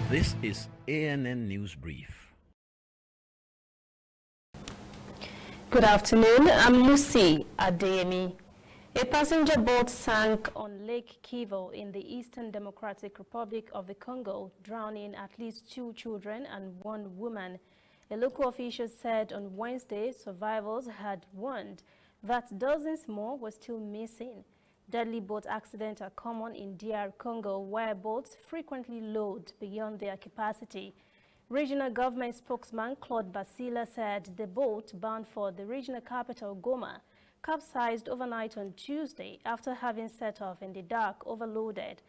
This is ANN News Brief. Good afternoon, I'm Lucy Adeyemi. A passenger boat sank on Lake Kivu in the Eastern Democratic Republic of the Congo, drowning at least 2 children and 1 woman. A local official said on Wednesday survivors had warned that dozens more were still missing. Deadly boat accidents are common in DR Congo, where boats frequently load beyond their capacity. Regional government spokesman Claude Basila said the boat bound for the regional capital Goma capsized overnight on Tuesday after having set off in the dark overloaded.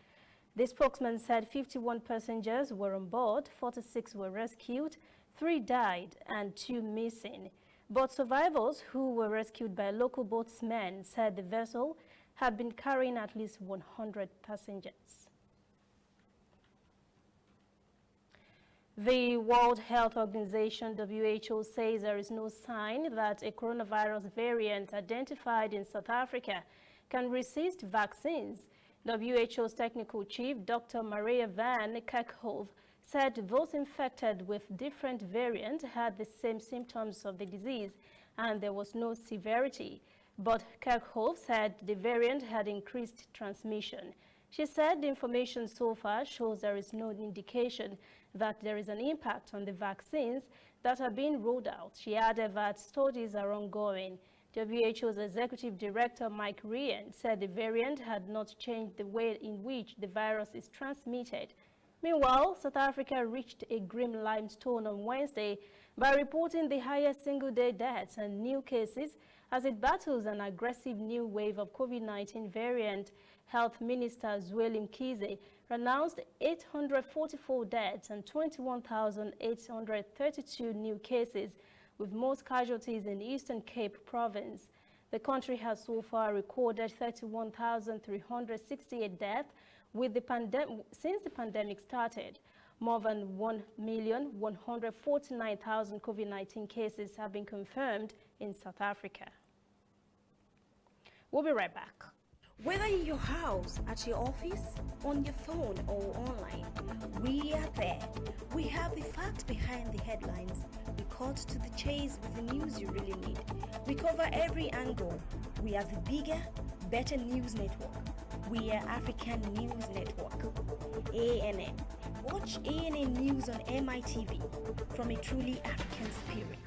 The spokesman said 51 passengers were on board, 46 were rescued, 3 died and 2 missing. But survivors who were rescued by local boatsmen said the vessel had been carrying at least 100 passengers. The World Health Organization, WHO, says there is no sign that a coronavirus variant identified in South Africa can resist vaccines. WHO's technical chief, Dr. Maria van Kerkhove, said those infected with different variants had the same symptoms of the disease and there was no severity. But Kerkhove said the variant had increased transmission. She said the information so far shows there is no indication that there is an impact on the vaccines that are being rolled out. She added that studies are ongoing. WHO's executive director, Mike Ryan, said the variant had not changed the way in which the virus is transmitted. Meanwhile, South Africa reached a grim milestone on Wednesday by reporting the highest single-day deaths and new cases as it battles an aggressive new wave of COVID-19 variant. Health Minister Zweli Mkhize announced 844 deaths and 21,832 new cases, with most casualties in the Eastern Cape province. The country has so far recorded 31,368 deaths since the pandemic started. More than 1,149,000 COVID-19 cases have been confirmed in South Africa. We'll be right back. Whether in your house, at your office, on your phone or online, we are there. We have the facts behind the headlines. We cut to the chase with the news you really need. We cover every angle. We are the bigger, better news network. We are African News Network, ANN. Watch ANN News on MITV from a truly African spirit.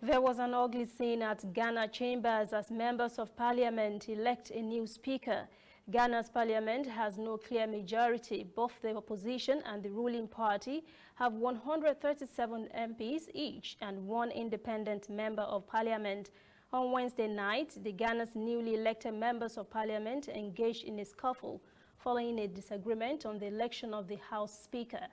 There was an ugly scene at Ghana chambers as members of parliament elect a new speaker. Ghana's parliament has no clear majority. Both the opposition and the ruling party have 137 MPs each and 1 independent member of parliament. On Wednesday night, the Ghana's newly elected members of parliament engaged in a scuffle following a disagreement on the election of the House Speaker.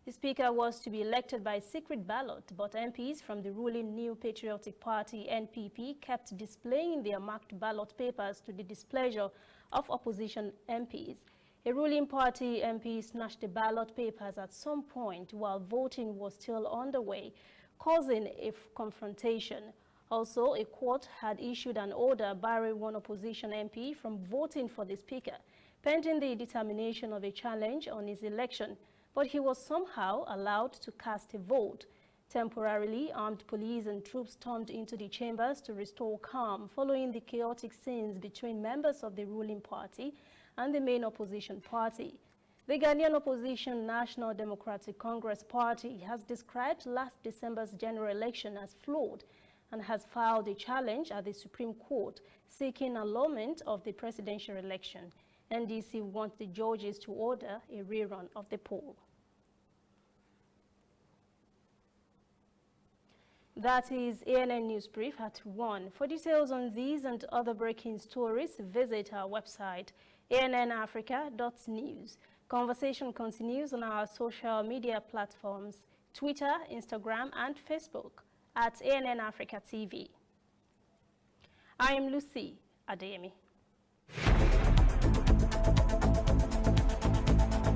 The Speaker was to be elected by secret ballot, but MPs from the ruling New Patriotic Party, NPP, kept displaying their marked ballot papers to the displeasure of opposition MPs. A ruling party MP snatched the ballot papers at some point while voting was still underway, causing a confrontation. Also, a court had issued an order barring one opposition MP from voting for the Speaker, pending the determination of a challenge on his election, but he was somehow allowed to cast a vote. Temporarily, armed police and troops stormed into the chambers to restore calm following the chaotic scenes between members of the ruling party and the main opposition party. The Ghanaian opposition National Democratic Congress Party has described last December's general election as flawed and has filed a challenge at the Supreme Court seeking annulment of the presidential election. NDC wants the judges to order a rerun of the poll. That is ANN News Brief at 1. For details on these and other breaking stories, visit our website, annafrica.news. Conversation continues on our social media platforms, Twitter, Instagram, and Facebook at ANN Africa TV. I am Lucy Adeyemi.